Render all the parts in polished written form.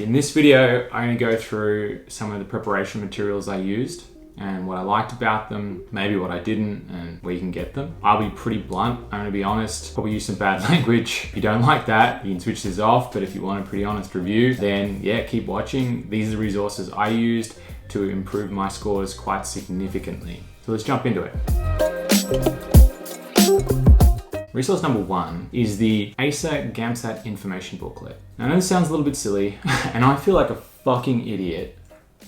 In this video, I'm going to go through some of the preparation materials I used and what I liked about them, maybe what I didn't, and where you can get them. I'll be pretty blunt, I'm going to be honest, probably use some bad language. If you don't like that, you can switch this off, but if you want a pretty honest review, then yeah, keep watching. These are the resources I used to improve my scores quite significantly. So let's jump into it. Resource number one is the ACER GAMSAT information booklet. Now I know this sounds a little bit silly, and I feel like a fucking idiot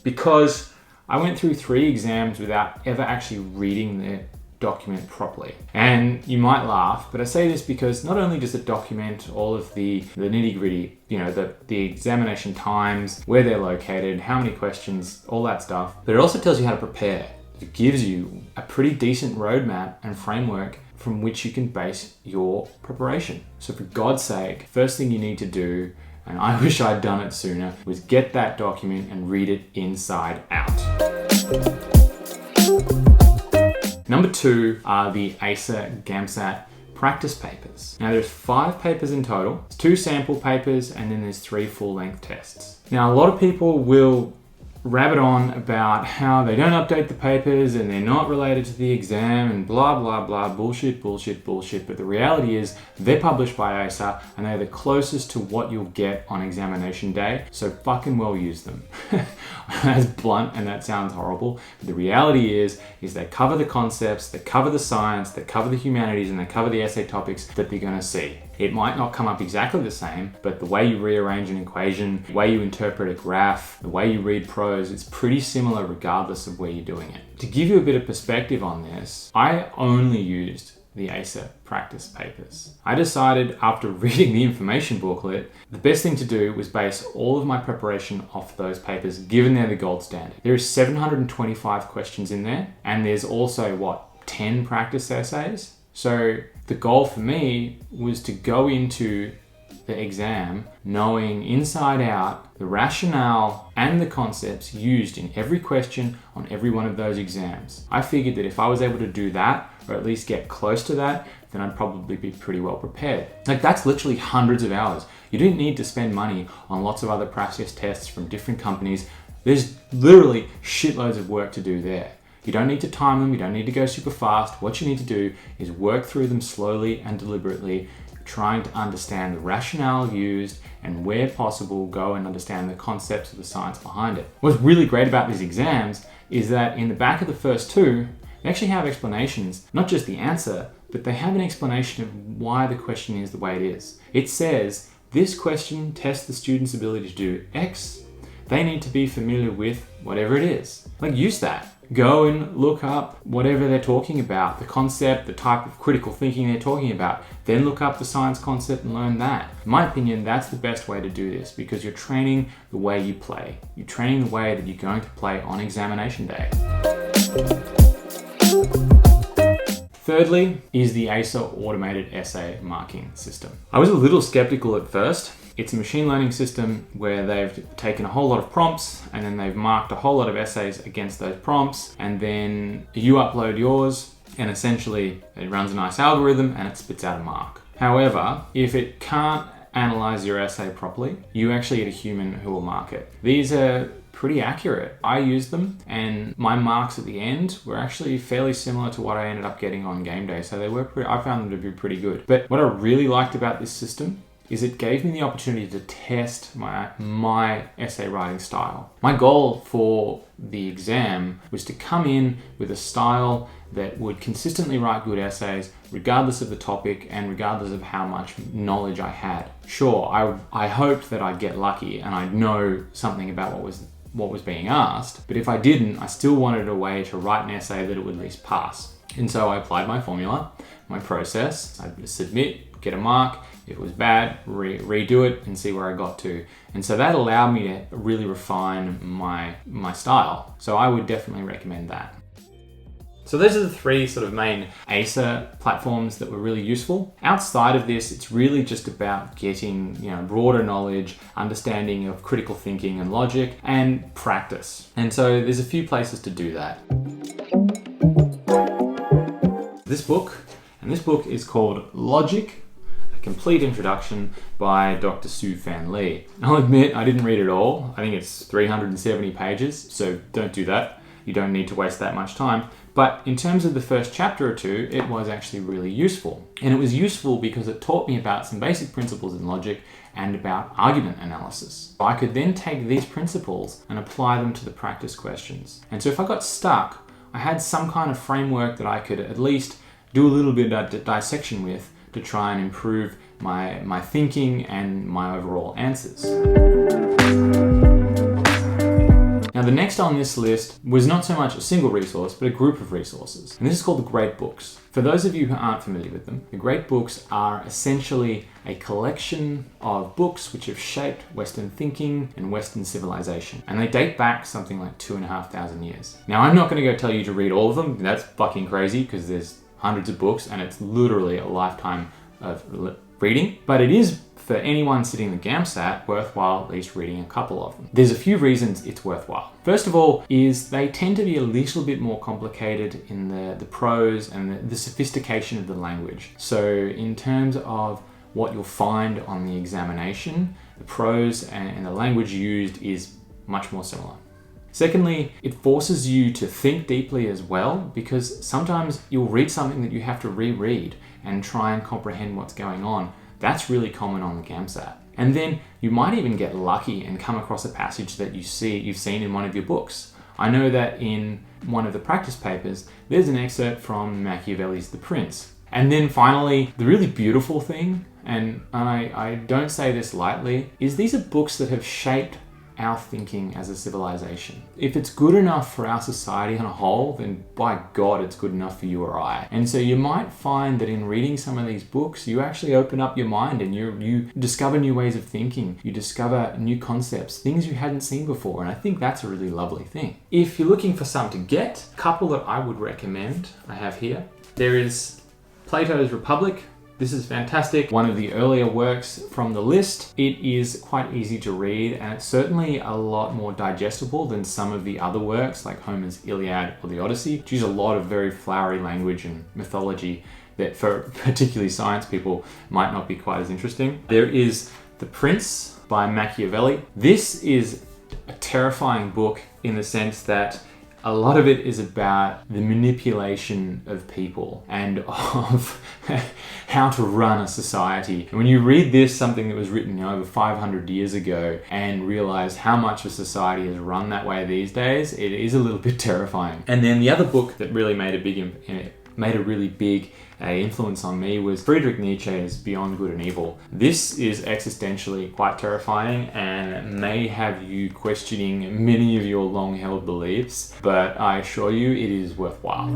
because I went through 3 exams without ever actually reading the document properly. And you might laugh, but I say this because not only does it document all of the nitty-gritty, the examination times, where they're located, how many questions, all that stuff, but it also tells you how to prepare. It gives you a pretty decent roadmap and framework from which you can base your preparation. So for God's sake, first thing you need to do, and I wish I'd done it sooner, was get that document and read it inside out. Number 2 are the ACER GAMSAT practice papers. Now there's 5 papers in total. It's 2 sample papers and then there's 3 full-length tests. Now a lot of people will rabbit on about how they don't update the papers and they're not related to the exam and blah, blah, blah, bullshit. But the reality is they're published by ACER and they're the closest to what you'll get on examination day. So fucking well use them. That's blunt and that sounds horrible. But the reality is they cover the concepts, they cover the science, they cover the humanities, and they cover the essay topics that they're gonna see. It might not come up exactly the same, but the way you rearrange an equation, the way you interpret a graph, the way you read prose, it's pretty similar regardless of where you're doing it. To give you a bit of perspective on this, I only used the ACER practice papers. I decided after reading the information booklet, the best thing to do was base all of my preparation off those papers, given they're the gold standard. There is 725 questions in there, and there's also, 10 practice essays? So the goal for me was to go into the exam knowing inside out the rationale and the concepts used in every question on every one of those exams. I figured that if I was able to do that, or at least get close to that, then I'd probably be pretty well prepared. That's literally hundreds of hours. You don't need to spend money on lots of other practice tests from different companies. There's literally shitloads of work to do there. You don't need to time them, you don't need to go super fast. What you need to do is work through them slowly and deliberately, trying to understand the rationale used and where possible, go and understand the concepts of the science behind it. What's really great about these exams is that in the back of the first 2, they actually have explanations, not just the answer, but they have an explanation of why the question is the way it is. It says, this question tests the student's ability to do X. They need to be familiar with whatever it is. Use that. Go and look up whatever they're talking about, the concept, the type of critical thinking they're talking about. Then look up the science concept and learn that. In my opinion, that's the best way to do this because you're training the way you play. You're training the way that you're going to play on examination day. Thirdly is the ACER automated essay marking system. I was a little skeptical at first. It's a machine learning system where they've taken a whole lot of prompts and then they've marked a whole lot of essays against those prompts, and then you upload yours and essentially it runs a nice algorithm and it spits out a mark. However, if it can't analyze your essay properly, you actually get a human who will mark it. These are pretty accurate. I used them and my marks at the end were actually fairly similar to what I ended up getting on game day. So I found them to be pretty good. But what I really liked about this system is it gave me the opportunity to test my essay writing style. My goal for the exam was to come in with a style that would consistently write good essays, regardless of the topic and regardless of how much knowledge I had. Sure, I hoped that I'd get lucky and I'd know something about what was being asked, but if I didn't, I still wanted a way to write an essay that it would at least pass. And so I applied my formula, my process. I'd submit, get a mark. If it was bad, redo it and see where I got to. And so that allowed me to really refine my style. So I would definitely recommend that. So those are the 3 sort of main ACER platforms that were really useful. Outside of this, it's really just about getting broader knowledge, understanding of critical thinking and logic, and practice. And so there's a few places to do that. This book is called Logic, Complete Introduction by Dr. Siu-Fan. I'll admit I didn't read it all. I think it's 370 pages, so don't do that. You don't need to waste that much time. But in terms of the first chapter or two, it was actually really useful. And it was useful because it taught me about some basic principles in logic and about argument analysis. I could then take these principles and apply them to the practice questions. And so if I got stuck, I had some kind of framework that I could at least do a little bit of dissection with to try and improve my thinking and my overall answers. Now the next on this list was not so much a single resource, but a group of resources. And this is called the Great Books. For those of you who aren't familiar with them, the Great Books are essentially a collection of books which have shaped Western thinking and Western civilization. And they date back something like 2,500 years. Now I'm not going to go tell you to read all of them. That's fucking crazy because there's hundreds of books and it's literally a lifetime of reading. But it is, for anyone sitting the GAMSAT, worthwhile at least reading a couple of them. There's a few reasons it's worthwhile. First of all is they tend to be a little bit more complicated in the prose and the sophistication of the language. So in terms of what you'll find on the examination, the prose and the language used is much more similar. Secondly, it forces you to think deeply as well, because sometimes you'll read something that you have to reread and try and comprehend what's going on. That's really common on the GAMSAT. And then you might even get lucky and come across a passage that you've seen in one of your books. I know that in one of the practice papers, there's an excerpt from Machiavelli's The Prince. And then finally, the really beautiful thing, and I don't say this lightly, is these are books that have shaped our thinking as a civilization. If it's good enough for our society on a whole, then by God, it's good enough for you or I. And so you might find that in reading some of these books, you actually open up your mind and you discover new ways of thinking. You discover new concepts, things you hadn't seen before. And I think that's a really lovely thing. If you're looking for some to get, a couple that I would recommend I have here. There is Plato's Republic. This is fantastic. One of the earlier works from the list. It is quite easy to read and it's certainly a lot more digestible than some of the other works like Homer's Iliad or the Odyssey, which use a lot of very flowery language and mythology that for particularly science people might not be quite as interesting. There is The Prince by Machiavelli. This is a terrifying book in the sense that a lot of it is about the manipulation of people and of how to run a society. And when you read this, something that was written over 500 years ago, and realize how much of society is run that way these days, it is a little bit terrifying. And then the other book that really made a really big influence on me was Friedrich Nietzsche's Beyond Good and Evil. This is existentially quite terrifying and may have you questioning many of your long-held beliefs, but I assure you it is worthwhile.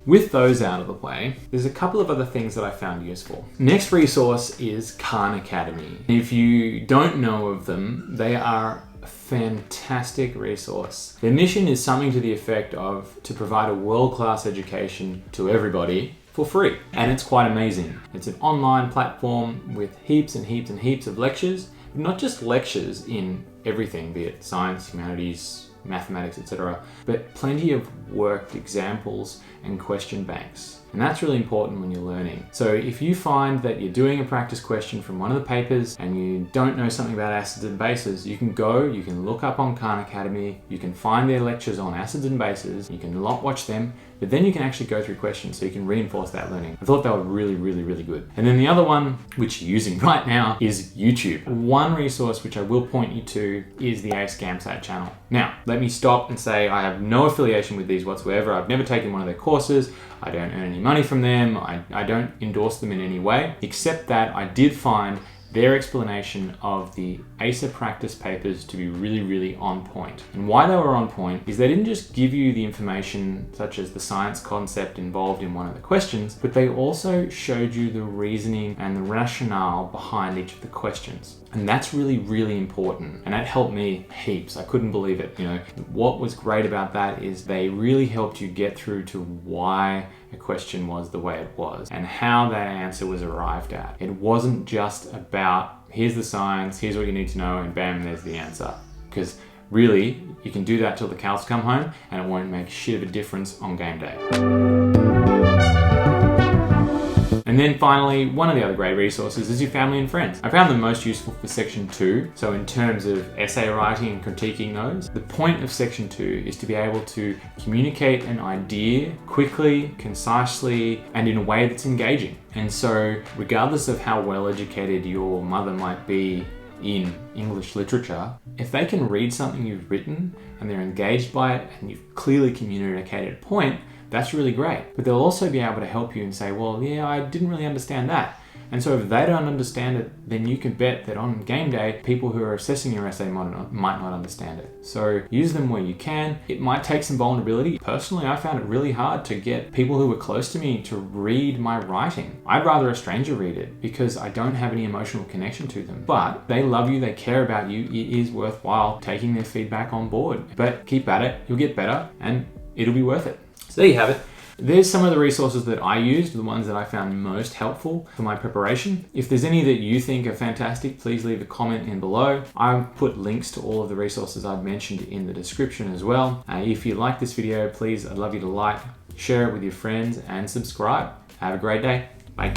With those out of the way, there's a couple of other things that I found useful. Next resource is Khan Academy. If you don't know of them, they are a fantastic resource. Their mission is something to the effect of to provide a world-class education to everybody for free. And it's quite amazing. It's an online platform with heaps and heaps and heaps of lectures, but not just lectures in everything, be it science, humanities, mathematics, etc., but plenty of worked examples and question banks. And that's really important when you're learning. So if you find that you're doing a practice question from one of the papers and you don't know something about acids and bases, you can look up on Khan Academy, you can find their lectures on acids and bases, you can watch them, but then you can actually go through questions so you can reinforce that learning. I thought they were really, really, really good. And then the other one, which you're using right now, is YouTube. One resource which I will point you to is the ACE GAMSAT channel. Now, let me stop and say I have no affiliation with these whatsoever. I've never taken one of their courses. I don't earn any money from them. I don't endorse them in any way, except that I did find their explanation of the ACE practice papers to be really, really on point. And why they were on point is they didn't just give you the information such as the science concept involved in one of the questions, but they also showed you the reasoning and the rationale behind each of the questions. And that's really, really important. And that helped me heaps. I couldn't believe it. What was great about that is they really helped you get through to why a question was the way it was and how that answer was arrived at. It wasn't just about, here's the science, here's what you need to know, and bam, there's the answer. Because really, you can do that till the cows come home and it won't make shit of a difference on game day. And then finally, one of the other great resources is your family and friends. I found them most useful for section 2. So in terms of essay writing and critiquing those, the point of section 2 is to be able to communicate an idea quickly, concisely, and in a way that's engaging. And so regardless of how well educated your mother might be in English literature, if they can read something you've written and they're engaged by it and you've clearly communicated a point, that's really great. But they'll also be able to help you and say, well, yeah, I didn't really understand that. And so if they don't understand it, then you can bet that on game day, people who are assessing your essay might not understand it. So use them where you can. It might take some vulnerability. Personally, I found it really hard to get people who were close to me to read my writing. I'd rather a stranger read it because I don't have any emotional connection to them. But they love you, they care about you. It is worthwhile taking their feedback on board. But keep at it, you'll get better, and it'll be worth it. So there you have it. There's some of the resources that I used, the ones that I found most helpful for my preparation. If there's any that you think are fantastic, please leave a comment in below. I've put links to all of the resources I've mentioned in the description as well. If you like this video, please, I'd love you to like, share it with your friends, and subscribe. Have a great day. Bye.